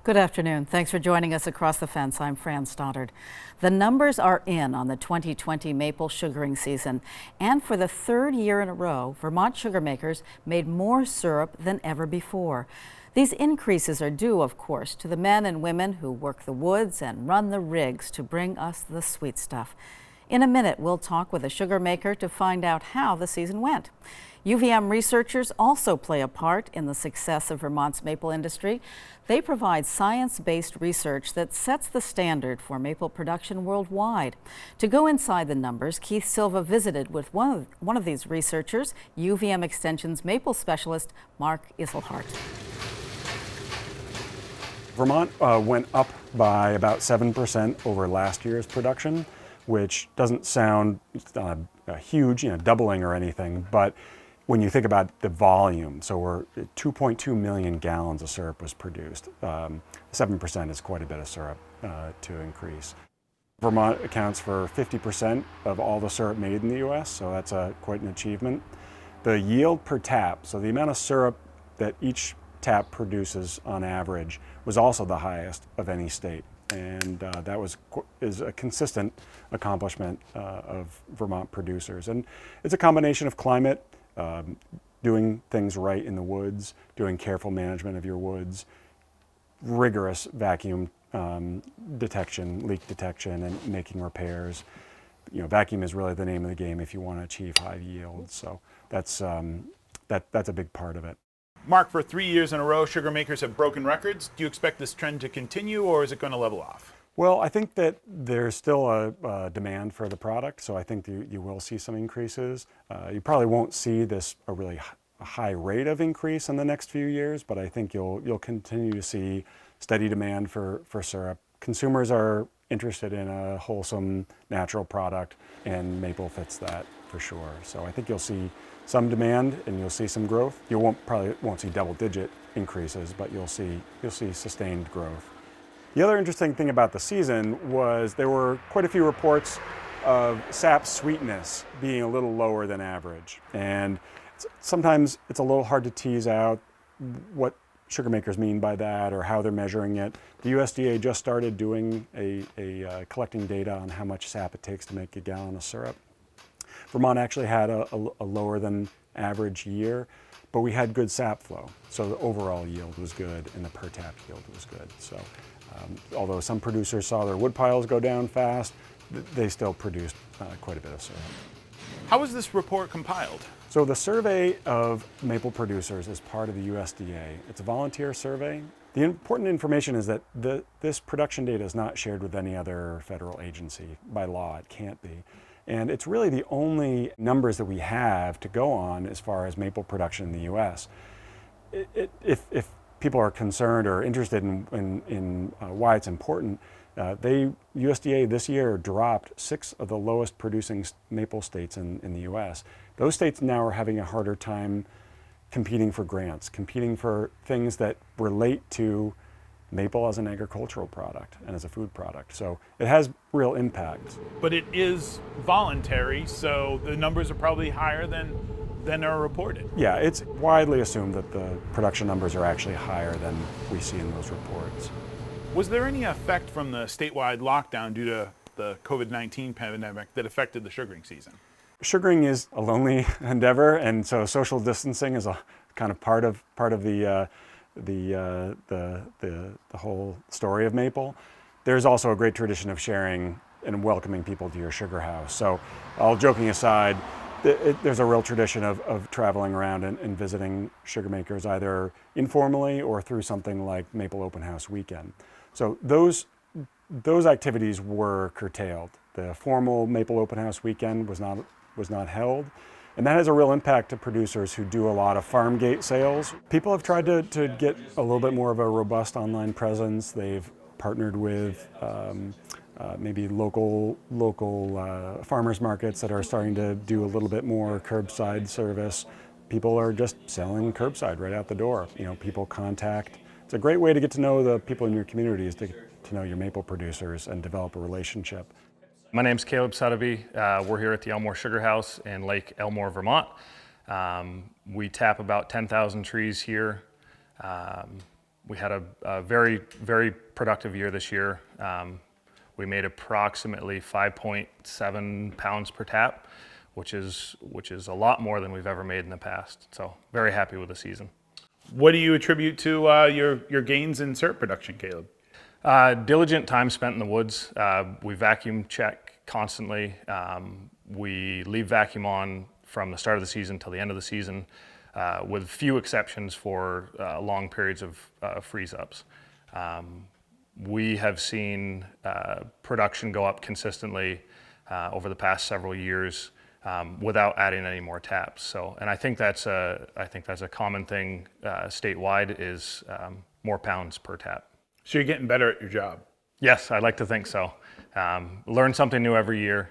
Good afternoon. Thanks for joining us across the fence. I'm Fran Stoddard. The numbers are in on the 2020 maple sugaring season, and for the third year in a row, Vermont sugar makers made more syrup than ever before. These increases are due, of course, to the men and women who work the woods and run the rigs to bring us the sweet stuff. In a minute, we'll talk with a sugar maker to find out how the season went. UVM researchers also play a part in the success of Vermont's maple industry. They provide science-based research that sets the standard for maple production worldwide. To go inside the numbers, Keith Silva visited with one of these researchers, UVM Extension's maple specialist, Mark Iselhart. Vermont went up by about 7% over last year's production, which doesn't sound a huge, doubling or anything, but when you think about the volume, so we're 2.2 million gallons of syrup was produced. 7% is quite a bit of syrup to increase. Vermont accounts for 50% of all the syrup made in the U.S., so that's quite an achievement. The yield per tap, so the amount of syrup that each tap produces on average, was also the highest of any state. And that is a consistent accomplishment of Vermont producers. And it's a combination of climate, doing things right in the woods, doing careful management of your woods, rigorous vacuum detection, leak detection, and making repairs. Vacuum is really the name of the game if you want to achieve high yields. So that's a big part of it. Mark, for 3 years in a row, sugar makers have broken records. Do you expect this trend to continue, or is it going to level off? Well, I think that there's still a demand for the product, so I think you will see some increases. You probably won't see a really high rate of increase in the next few years, but I think you'll continue to see steady demand for syrup. Consumers are interested in a wholesome, natural product, and maple fits that for sure. So I think you'll see some demand and you'll see some growth. You probably won't see double-digit increases, but you'll see sustained growth. The other interesting thing about the season was there were quite a few reports of sap sweetness being a little lower than average. And sometimes it's a little hard to tease out what sugar makers mean by that or how they're measuring it. The USDA just started doing collecting data on how much sap it takes to make a gallon of syrup. Vermont actually had a lower than average year, but we had good sap flow. So the overall yield was good and the per tap yield was good. So although some producers saw their wood piles go down fast, they still produced quite a bit of syrup. How was this report compiled? So the survey of maple producers is part of the USDA. It's a volunteer survey. The important information is that this production data is not shared with any other federal agency. By law, it can't be. And it's really the only numbers that we have to go on as far as maple production in the U.S. If people are concerned or interested in why it's important, USDA this year dropped 6 of the lowest producing maple states in the U.S. Those states now are having a harder time competing for grants, competing for things that relate to maple as an agricultural product and as a food product. So it has real impact. But it is voluntary, so the numbers are probably higher than are reported. Yeah, it's widely assumed that the production numbers are actually higher than we see in those reports. Was there any effect from the statewide lockdown due to the COVID-19 pandemic that affected the sugaring season? Sugaring is a lonely endeavor, and so social distancing is a kind of part of the whole story of maple. There's also a great tradition of sharing and welcoming people to your sugar house. So all joking aside, there's a real tradition of traveling around and visiting sugar makers either informally or through something like Maple Open House Weekend. So those activities were curtailed. The formal Maple Open House Weekend was not held. And that has a real impact to producers who do a lot of farm gate sales. People have tried to get a little bit more of a robust online presence. They've partnered with maybe local farmers markets that are starting to do a little bit more curbside service. People are just selling curbside right out the door. People contact. It's a great way to get to know the people in your community, is to know your maple producers and develop a relationship. My name's Caleb Sotheby. We're here at the Elmore Sugar House in Lake Elmore, Vermont. We tap about 10,000 trees here. We had a very, very productive year this year. We made approximately 5.7 pounds per tap, which is a lot more than we've ever made in the past. So very happy with the season. What do you attribute to your gains in syrup production, Caleb? Diligent time spent in the woods. We vacuum check constantly. We leave vacuum on from the start of the season till the end of the season, with few exceptions for long periods of freeze-ups. We have seen production go up consistently over the past several years without adding any more taps. So, and I think that's a common thing statewide is more pounds per tap. So you're getting better at your job. Yes, I like to think so. Learn something new every year.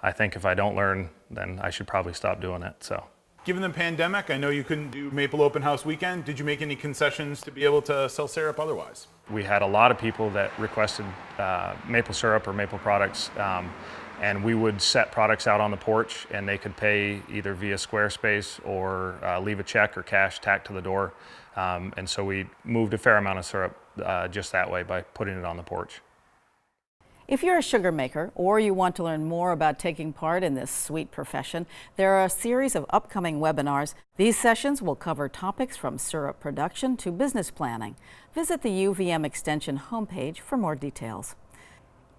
I think if I don't learn, then I should probably stop doing it. So. Given the pandemic, I know you couldn't do Maple Open House Weekend. Did you make any concessions to be able to sell syrup otherwise? We had a lot of people that requested maple syrup or maple products, and we would set products out on the porch, and they could pay either via Squarespace or leave a check or cash tacked to the door. And so we moved a fair amount of syrup just that way by putting it on the porch. If you're a sugar maker or you want to learn more about taking part in this sweet profession, there are a series of upcoming webinars. These sessions will cover topics from syrup production to business planning. Visit the UVM Extension homepage for more details.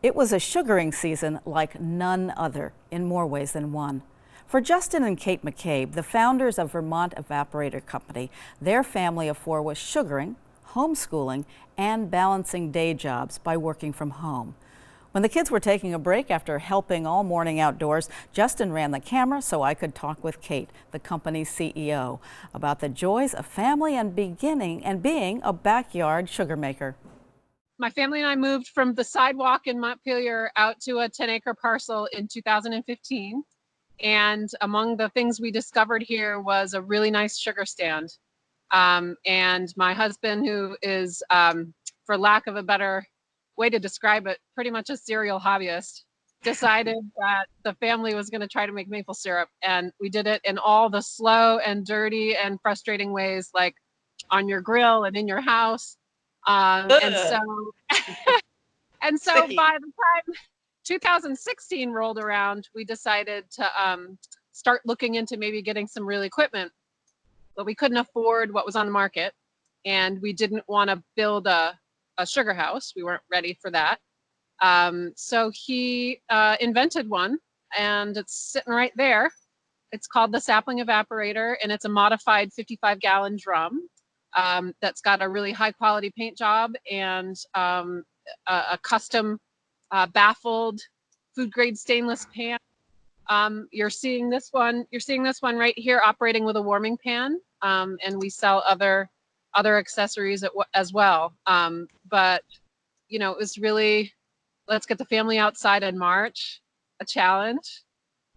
It was a sugaring season like none other in more ways than one. For Justin and Kate McCabe, the founders of Vermont Evaporator Company, their family of four was sugaring, homeschooling, and balancing day jobs by working from home. When the kids were taking a break after helping all morning outdoors, Justin ran the camera so I could talk with Kate, the company's CEO, about the joys of family and being a backyard sugar maker. My family and I moved from the sidewalk in Montpelier out to a 10-acre parcel in 2015. And among the things we discovered here was a really nice sugar stand. And my husband, who is, for lack of a better way to describe it, pretty much a serial hobbyist, decided that the family was going to try to make maple syrup. And we did it in all the slow and dirty and frustrating ways, like on your grill and in your house. And so by the time 2016 rolled around, we decided to start looking into maybe getting some real equipment, but we couldn't afford what was on the market, and we didn't want to build a sugar house. We weren't ready for that. So he invented one, and it's sitting right there. It's called the Sapling Evaporator, and it's a modified 55-gallon drum that's got a really high-quality paint job and a custom baffled food-grade stainless pan. You're seeing this one right here operating with a warming pan, and we sell other accessories as well. But you know, it was really, let's get the family outside in March, a challenge.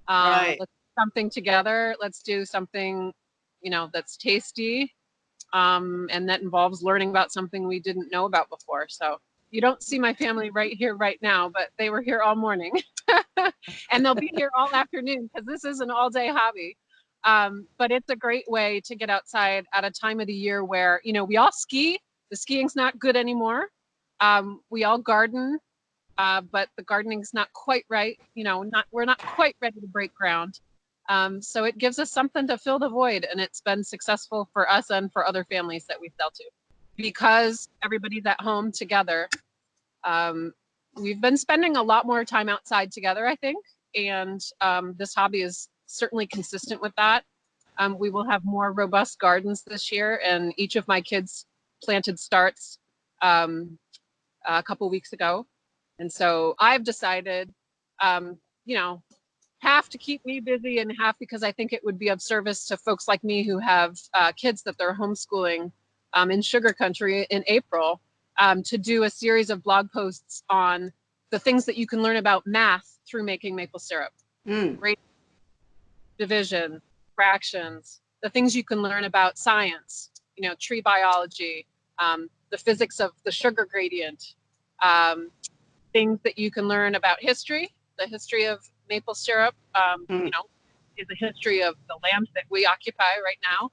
Right. Let's do something together. Let's do something, you know, that's tasty, and that involves learning about something we didn't know about before. So you don't see my family right here right now, but they were here all morning, and they'll be here all afternoon because this is an all-day hobby. But it's a great way to get outside at a time of the year where, you know, we all ski. The skiing's not good anymore. We all garden, but the gardening's not quite right. You know, we're not quite ready to break ground. So it gives us something to fill the void, and it's been successful for us and for other families that we sell to. Because everybody's at home together, we've been spending a lot more time outside together, I think, and this hobby is certainly consistent with that. We will have more robust gardens this year, and each of my kids planted starts a couple weeks ago. And so I've decided, you know, half to keep me busy and half because I think it would be of service to folks like me who have kids that they're homeschooling in sugar country in April, to do a series of blog posts on the things that you can learn about math through making maple syrup. Rate, division, fractions, the things you can learn about science, you know, tree biology, the physics of the sugar gradient, things that you can learn about history. The history of maple syrup, you know, is the history of the land that we occupy right now.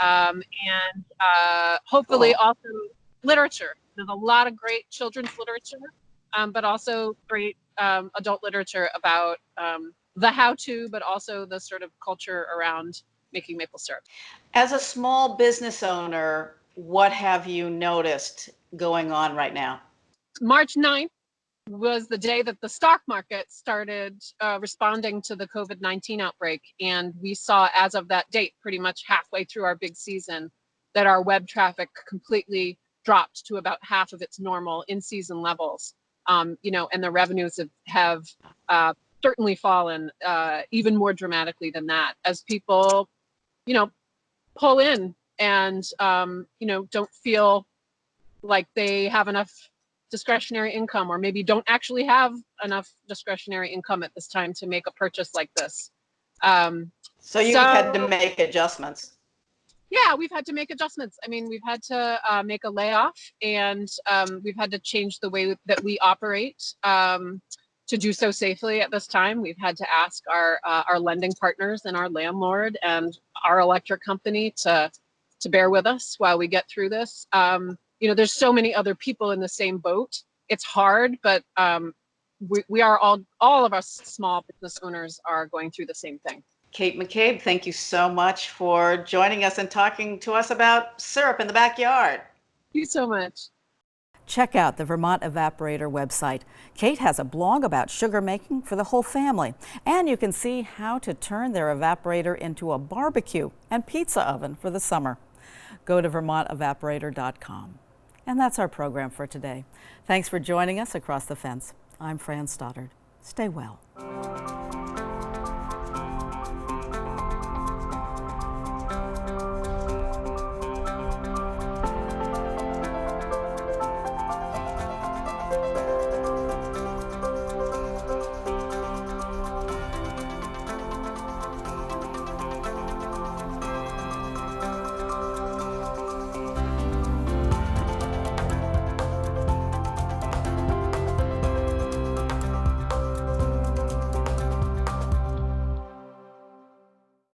and hopefully also literature. There's a lot of great children's literature, but also great adult literature about the how-to, but also the sort of culture around making maple syrup. As a small business owner, what have you noticed going on right now? March 9th was the day that the stock market started responding to the COVID-19 outbreak. And we saw, as of that date, pretty much halfway through our big season, that our web traffic completely dropped to about half of its normal in-season levels. And the revenues have certainly fallen even more dramatically than that, as people, pull in and, don't feel like they have enough discretionary income, or maybe don't actually have enough discretionary income at this time to make a purchase like this. So you've had to make adjustments. Yeah, we've had to make adjustments. I mean, we've had to make a layoff, and we've had to change the way that we operate to do so safely at this time. We've had to ask our lending partners and our landlord and our electric company to bear with us while we get through this. There's so many other people in the same boat. It's hard, but we are all of us small business owners are going through the same thing. Kate McCabe, thank you so much for joining us and talking to us about syrup in the backyard. Thank you so much. Check out the Vermont Evaporator website. Kate has a blog about sugar making for the whole family, and you can see how to turn their evaporator into a barbecue and pizza oven for the summer. Go to vermontevaporator.com. And that's our program for today. Thanks for joining us across the fence. I'm Fran Stoddard. Stay well.